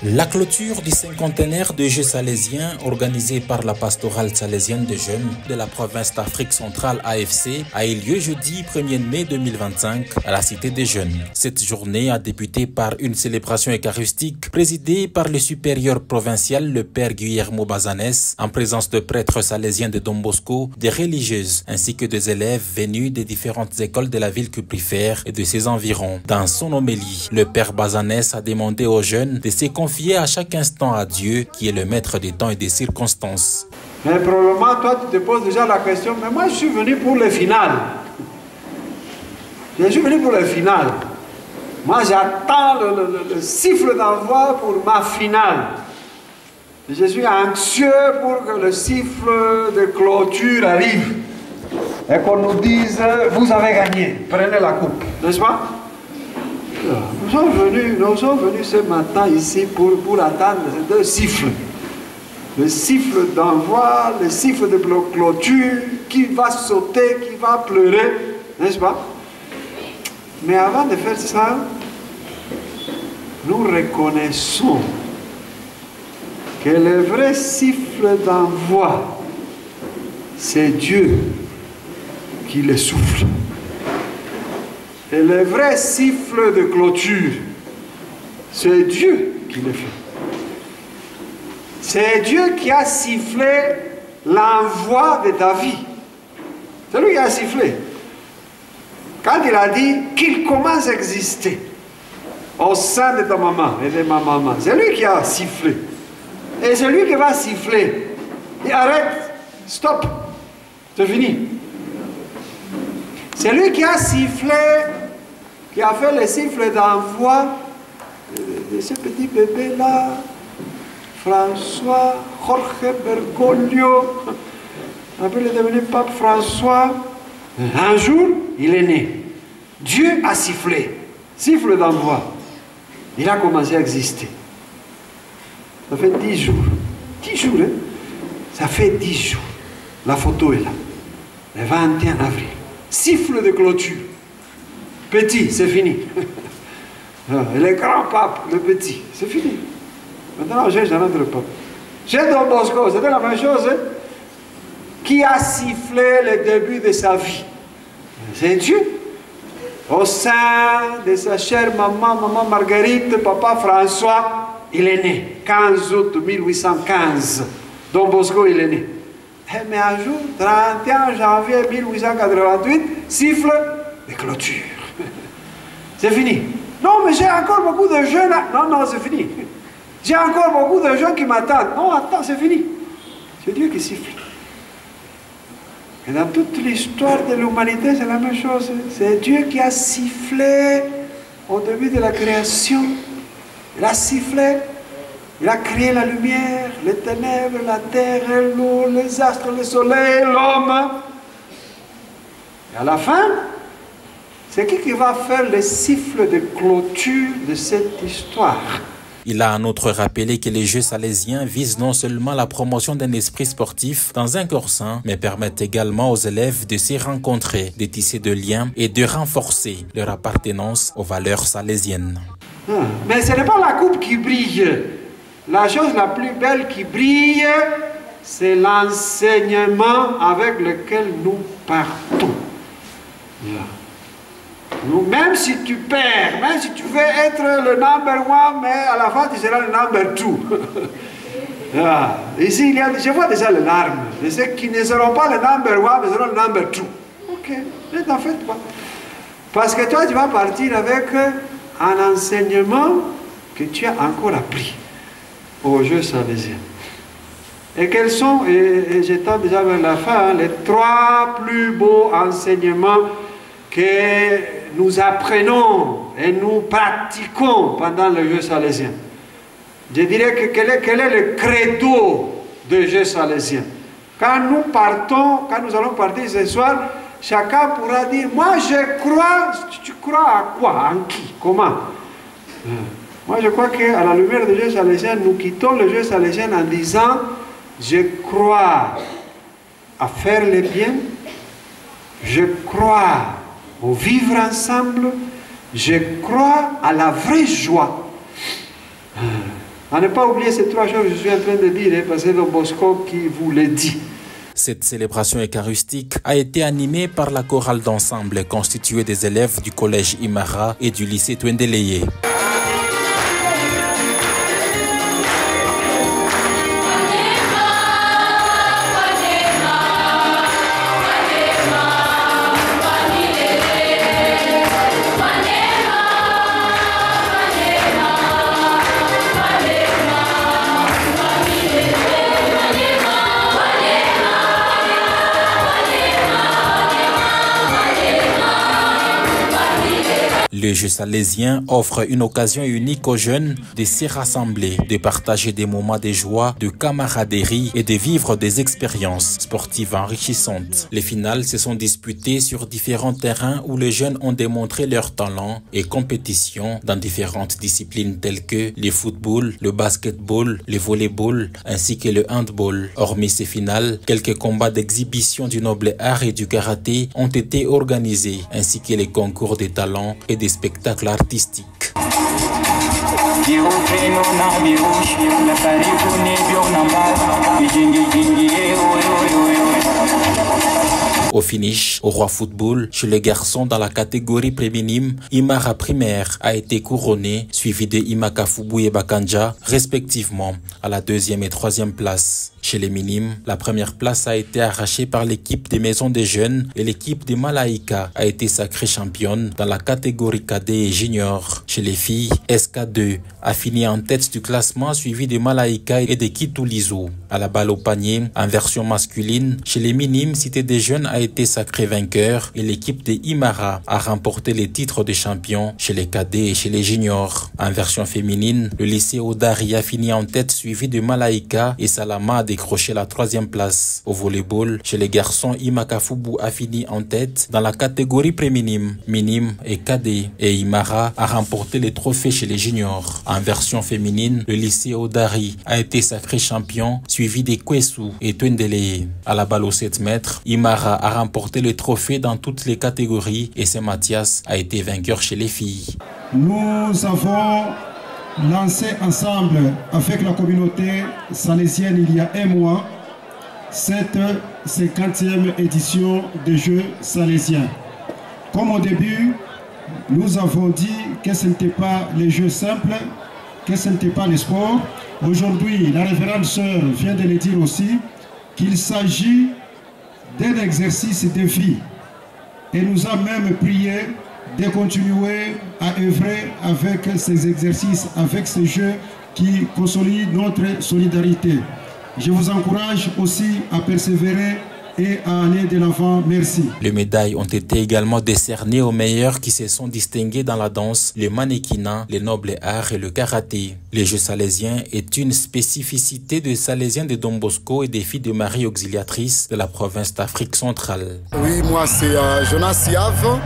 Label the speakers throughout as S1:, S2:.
S1: La clôture du cinquantenaire de Jeux salésiens organisée par la pastorale salésienne des jeunes de la province d'Afrique centrale AFC a eu lieu jeudi 1er mai 2025 à la Cité des Jeunes. Cette journée a débuté par une célébration eucharistique présidée par le supérieur provincial, le père Guillermo Bazanes, en présence de prêtres salésiens de Don Bosco, des religieuses ainsi que des élèves venus des différentes écoles de la ville cuprifère et de ses environs. Dans son homélie, le père Bazanes a demandé aux jeunes de se confier à chaque instant à Dieu qui est le maître des temps et des circonstances.
S2: Mais probablement, toi, tu te poses déjà la question, mais moi, je suis venu pour le final. Je suis venu pour le final. Moi, j'attends le siffle d'envoi pour ma finale. Je suis anxieux pour que le siffle de clôture arrive et qu'on nous dise, vous avez gagné, prenez la coupe, n'est-ce pas? Nous sommes venus ce matin ici pour attendre ces deux siffles. Le siffle d'envoi, le siffle de clôture, qui va sauter, qui va pleurer, n'est-ce pas? Mais avant de faire ça, nous reconnaissons que le vrai siffle d'envoi, c'est Dieu qui le souffle. Et le vrai siffle de clôture, c'est Dieu qui le fait. C'est Dieu qui a sifflé l'envoi de ta vie. C'est lui qui a sifflé. Quand il a dit qu'il commence à exister au sein de ta maman et de ma maman, c'est lui qui a sifflé. Et c'est lui qui va siffler. Et arrête, stop, c'est fini. C'est lui qui a sifflé, qui a fait le siffle d'envoi de ce petit bébé-là, François Jorge Bergoglio. Après, il est devenu pape François. Un jour, il est né. Dieu a sifflé, siffle d'envoi. Il a commencé à exister. Ça fait 10 jours. 10 jours, hein? Ça fait 10 jours. La photo est là. Le 21 avril. Siffle de clôture. Petit, c'est fini. Et le grand pape, le petit, c'est fini. Maintenant, j'ai un autre pape. J'ai Don Bosco, c'était la même chose. Hein? Qui a sifflé le début de sa vie? C'est Dieu. Au sein de sa chère maman Marguerite, papa François, il est né. 15 août 1815. Don Bosco, il est né. Mais un jour, 31 janvier 1888, siffle de clôture. C'est fini. Non, mais j'ai encore beaucoup de jeunes. Non, c'est fini. J'ai encore beaucoup de gens qui m'attendent. Non, attends, c'est fini. C'est Dieu qui siffle. Et dans toute l'histoire de l'humanité, c'est la même chose. C'est Dieu qui a sifflé au début de la création. Il a sifflé. Il a créé la lumière, les ténèbres, la terre, l'eau, les astres, le soleil, l'homme. Et à la fin, c'est qui va faire le siffle de clôture de cette histoire?
S1: Il a en outre rappelé que les Jeux salésiens visent non seulement la promotion d'un esprit sportif dans un corps sain, mais permettent également aux élèves de se rencontrer, de tisser de liens et de renforcer leur appartenance aux valeurs salésiennes.
S2: Mais ce n'est pas la coupe qui brille. La chose la plus belle qui brille, c'est l'enseignement avec lequel nous partons. Nous, même si tu perds, même si tu veux être le number one, mais à la fin tu seras le number two. Ici, je vois déjà les larmes. De ceux qui ne seront pas le number one, mais seront le number two. Ok, ne t'en fais pas. Parce que toi, tu vas partir avec un enseignement que tu as encore appris aux Jeux salésiens. Et quels sont, et j'étends déjà vers la fin, les 3 plus beaux enseignements que nous apprenons et nous pratiquons pendant les Jeux salésiens? Je dirais que quel est le credo des Jeux salésiens? Quand nous partons, quand nous allons partir ce soir, chacun pourra dire, moi je crois, tu crois à quoi? En qui? Comment? Moi, je crois qu'à la lumière des Jeux salésiens, nous quittons les Jeux salésiens en disant, je crois à faire le bien, je crois au vivre ensemble, je crois à la vraie joie. À ne pas oublier ces 3 choses que je suis en train de dire, parce que c'est Don Bosco qui vous le dit.
S1: Cette célébration eucharistique a été animée par la chorale d'ensemble constituée des élèves du collège Imara et du lycée Twendeleye. Le jeu salésien offre une occasion unique aux jeunes de s'y rassembler, de partager des moments de joie, de camaraderie et de vivre des expériences sportives enrichissantes. Les finales se sont disputées sur différents terrains où les jeunes ont démontré leur talent et compétition dans différentes disciplines telles que le football, le basketball, le volleyball ainsi que le handball. Hormis ces finales, quelques combats d'exhibition du noble art et du karaté ont été organisés ainsi que les concours des talents et des spectacles artistiques. Au finish, au Roi Football, chez les garçons dans la catégorie préminime, Imara Primaire a été couronné, suivi de Imaka Fubu et Bakanja, respectivement, à la 2e et 3e place. Chez les minimes, la première place a été arrachée par l'équipe des Maisons des Jeunes et l'équipe des Malaïka a été sacrée championne dans la catégorie cadet et junior. Chez les filles, SK2 a fini en tête du classement suivi des Malaïka et des Kitulizo. À la balle au panier, en version masculine, chez les minimes, Cité des Jeunes a été sacrée vainqueur et l'équipe des Imara a remporté les titres de champion chez les cadets et chez les juniors. En version féminine, le lycée Odari a fini en tête suivi de Malaïka et Salama a décroché la 3e place. Au volleyball, chez les garçons, Imaka Fubu a fini en tête dans la catégorie préminime, minime et cadet et Imara a remporté les trophées chez les juniors. En version féminine, le lycée Odari a été sacré champion suivi des Kwesu et Twendeleye. À la balle aux 7 mètres, Imara a remporté le trophée dans toutes les catégories et Saint-Mathias a été vainqueur chez les filles.
S3: Nous avons lancé ensemble avec la communauté salésienne il y a un mois cette 50e édition des Jeux salésiens. Comme au début, nous avons dit que ce n'était pas les jeux simples, que ce n'était pas le sport. Aujourd'hui, la révérende sœur vient de le dire aussi, qu'il s'agit d'un exercice de vie. Et nous a même prié de continuer à œuvrer avec ces exercices, avec ces jeux qui consolident notre solidarité. Je vous encourage aussi à persévérer et à aller de l'avant. Merci.
S1: Les médailles ont été également décernées aux meilleurs qui se sont distingués dans la danse, le mannequinat, les nobles arts et le karaté. Les Jeux salésiens est une spécificité des Salésiens de Don Bosco et des filles de Marie Auxiliatrice de la province d'Afrique centrale.
S4: Oui, moi c'est Jonas Siave.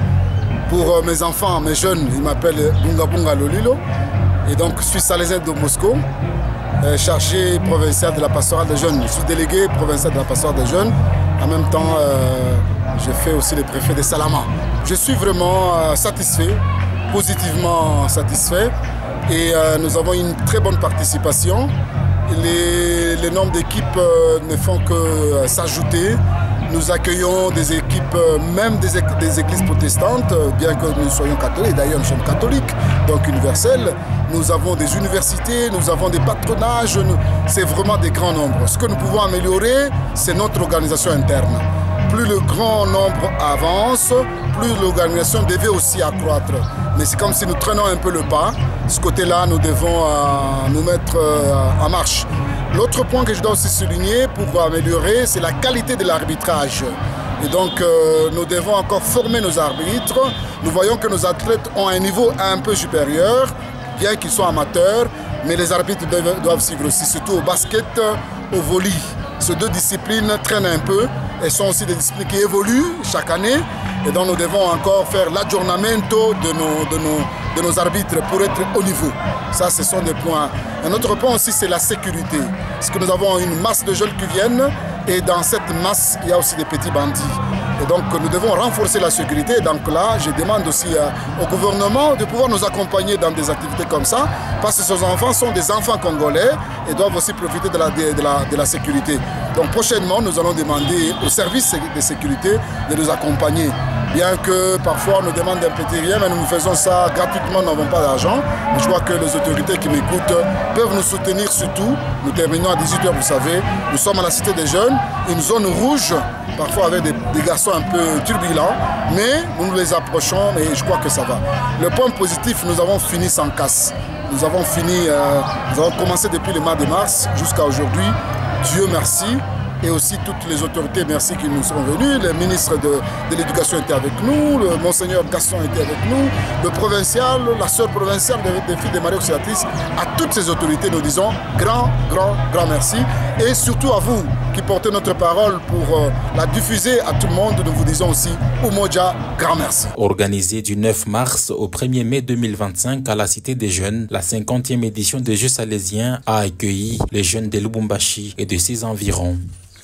S4: Pour mes enfants, mes jeunes, ils m'appellent Bunga Bunga Lolilo. Et donc je suis salésien de Don Bosco, chargé provincial de la pastorale des jeunes. Je suis délégué provincial de la pastorale des jeunes. En même temps, je fais aussi le préfet de Salama. Je suis vraiment satisfait, positivement satisfait. Et nous avons une très bonne participation. Les nombres d'équipes ne font que s'ajouter. Nous accueillons des équipes, même des églises protestantes, bien que nous soyons catholiques. D'ailleurs, nous sommes catholiques, donc universels. Nous avons des universités, nous avons des patronages. C'est vraiment des grands nombres. Ce que nous pouvons améliorer, c'est notre organisation interne. Plus le grand nombre avance, plus l'organisation devait aussi accroître. Mais c'est comme si nous traînons un peu le pas. Ce côté-là, nous devons nous mettre en marche. L'autre point que je dois aussi souligner pour améliorer, c'est la qualité de l'arbitrage. Et donc, nous devons encore former nos arbitres. Nous voyons que nos athlètes ont un niveau un peu supérieur, bien qu'ils soient amateurs, mais les arbitres doivent suivre aussi, surtout au basket, au volley. Ces deux disciplines traînent un peu et sont aussi des disciplines qui évoluent chaque année. Et donc, nous devons encore faire l'aggiornamento de nos arbitres pour être au niveau. Ça, ce sont des points. Un autre point aussi, c'est la sécurité. Parce que nous avons une masse de jeunes qui viennent Et dans cette masse, il y a aussi des petits bandits. Et donc nous devons renforcer la sécurité. Donc là, je demande aussi au gouvernement de pouvoir nous accompagner dans des activités comme ça, parce que ces enfants sont des enfants congolais et doivent aussi profiter de la sécurité. Donc prochainement, nous allons demander aux services de sécurité de nous accompagner. Bien que parfois on nous demande un petit rien, mais nous faisons ça gratuitement, nous n'avons pas d'argent. Je crois que les autorités qui m'écoutent peuvent nous soutenir surtout. Nous terminons à 18 h, vous savez. Nous sommes à la Cité des Jeunes, une zone rouge, parfois avec des garçons un peu turbulents, mais nous les approchons et je crois que ça va. Le point positif, nous avons fini sans casse. Nous avons fini, nous avons commencé depuis le mois de mars jusqu'à aujourd'hui. Dieu merci. Et aussi toutes les autorités, merci, qui nous sont venus. Le ministre de l'Éducation était avec nous, le Monseigneur Gaston était avec nous, le provincial, la sœur provinciale des filles de Marie Auxiliatrice. À toutes ces autorités, nous disons grand merci. Et surtout à vous qui portez notre parole pour la diffuser à tout le monde, nous vous disons aussi Umoja, grand merci.
S1: Organisée du 9 mars au 1er mai 2025 à la Cité des Jeunes, la 50e édition des Jeux salésiens a accueilli les jeunes de Lubumbashi et de ses environs.